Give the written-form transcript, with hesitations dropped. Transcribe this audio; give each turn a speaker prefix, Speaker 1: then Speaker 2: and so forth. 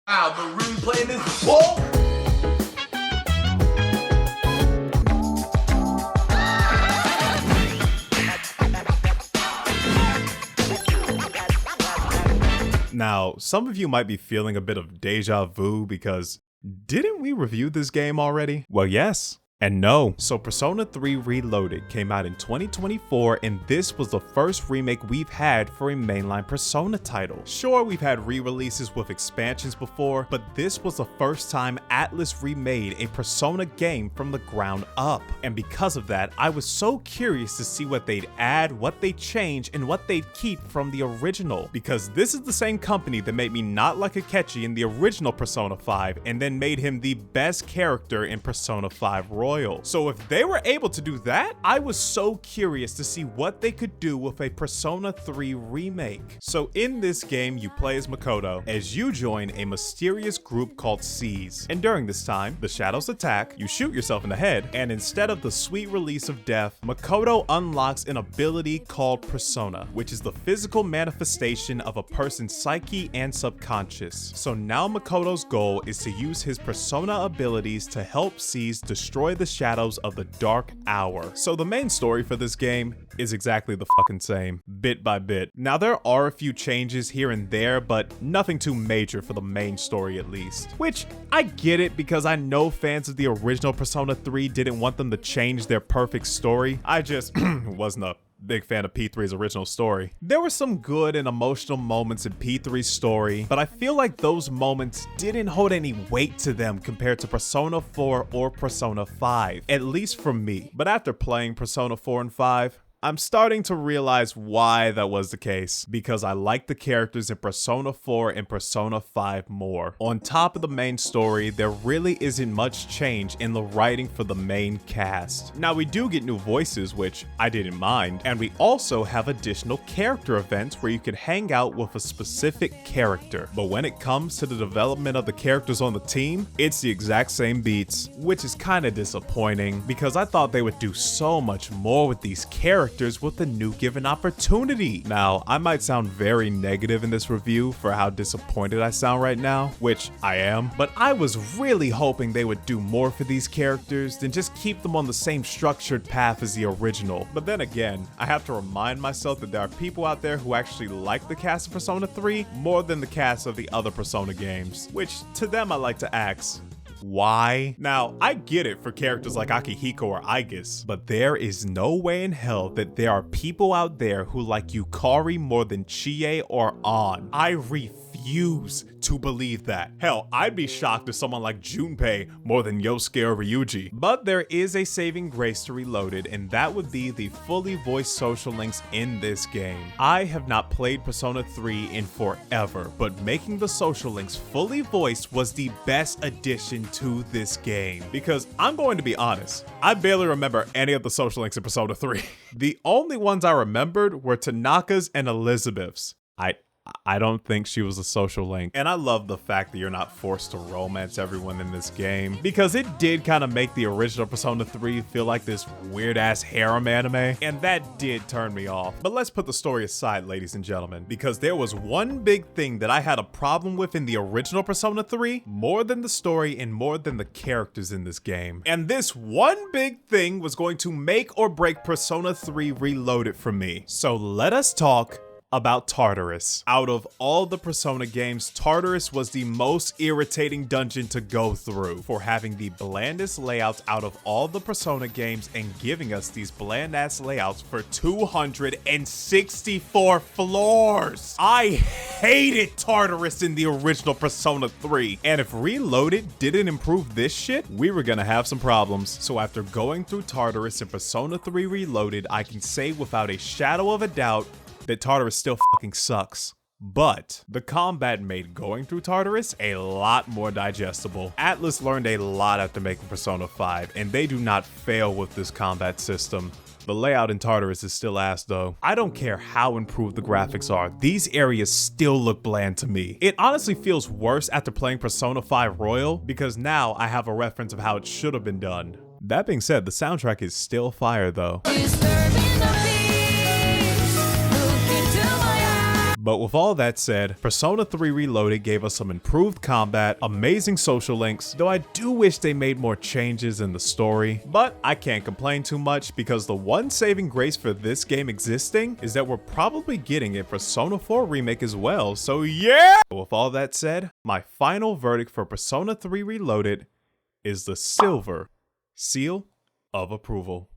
Speaker 1: Wow, but really playing this ball?
Speaker 2: Now, some of you might be feeling a bit of deja vu because didn't we review this game already? Well, yes. And no. So Persona 3 Reloaded came out in 2024, and this was the first remake we've had for a mainline Persona title. Sure, we've had re-releases with expansions before, but this was the first time Atlus remade a Persona game from the ground up. And because of that, I was so curious to see what they'd add, what they'd change, and what they'd keep from the original. Because this is the same company that made me not like Akechi in the original Persona 5, and then made him the best character in Persona 5 Royal. So if they were able to do that, I was so curious to see what they could do with a Persona 3 remake. So in this game, you play as Makoto as you join a mysterious group called Seas. And during this time, the shadows attack, you shoot yourself in the head, and instead of the sweet release of death, Makoto unlocks an ability called Persona, which is the physical manifestation of a person's psyche and subconscious. So now Makoto's goal is to use his Persona abilities to help Seas destroy the shadows of the dark hour. So the main story for this game is exactly the fucking same, bit by bit. Now there are a few changes here and there, but nothing too major for the main story at least. Which, I get it because I know fans of the original Persona 3 didn't want them to change their perfect story. I just wasn't a big fan of P3's original story. There were some good and emotional moments in P3's story, but I feel like those moments didn't hold any weight to them compared to Persona 4 or Persona 5, at least for me. But after playing Persona 4 and 5, I'm starting to realize why that was the case, because I like the characters in Persona 4 and Persona 5 more. On top of the main story, there really isn't much change in the writing for the main cast. Now we do get new voices, which I didn't mind, and we also have additional character events where you can hang out with a specific character. But when it comes to the development of the characters on the team, it's the exact same beats, which is kind of disappointing because I thought they would do so much more with these characters with a new given opportunity. Now, I might sound very negative in this review for how disappointed I sound right now, which I am, but I was really hoping they would do more for these characters than just keep them on the same structured path as the original. But then again, I have to remind myself that there are people out there who actually like the cast of Persona 3 more than the cast of the other Persona games, which to them I like to ask, why? Now, I get it for characters like Akihiko or Aigis, but there is no way in hell that there are people out there who like Yukari more than Chie or An. I refuse to believe that. Hell, I'd be shocked if someone like Junpei more than Yosuke or Ryuji. But there is a saving grace to Reloaded, and that would be the fully voiced social links in this game. I have not played Persona 3 in forever, but making the social links fully voiced was the best addition to this game. Because I'm going to be honest, I barely remember any of the social links in Persona 3. The only ones I remembered were Tanaka's and Elizabeth's. I don't think she was a social link. And I love the fact that you're not forced to romance everyone in this game, because it did kind of make the original Persona 3 feel like this weird ass harem anime, and that did turn me off. But let's put the story aside, ladies and gentlemen, because there was one big thing that I had a problem with in the original Persona 3, more than the story and more than the characters in this game. And this one big thing was going to make or break Persona 3 Reloaded for me. So let us talk about Tartarus. Out of all the Persona games, Tartarus was the most irritating dungeon to go through for having the blandest layouts out of all the Persona games and giving us these bland ass layouts for 264 floors. I hated Tartarus in the original Persona 3, and if Reloaded didn't improve this shit, we were gonna have some problems. So after going through Tartarus in Persona 3 Reloaded, I can say without a shadow of a doubt that Tartarus still fucking sucks. But the combat made going through Tartarus a lot more digestible. Atlus learned a lot after making Persona 5, and they do not fail with this combat system. The layout in Tartarus is still ass though. I don't care how improved the graphics are, these areas still look bland to me. It honestly feels worse after playing Persona 5 Royal, because now I have a reference of how it should have been done. That being said, the soundtrack is still fire though. But with all that said, Persona 3 Reloaded gave us some improved combat, amazing social links, though I do wish they made more changes in the story. But I can't complain too much because the one saving grace for this game existing is that we're probably getting a Persona 4 remake as well, so yeah! With all that said, my final verdict for Persona 3 Reloaded is the silver seal of approval.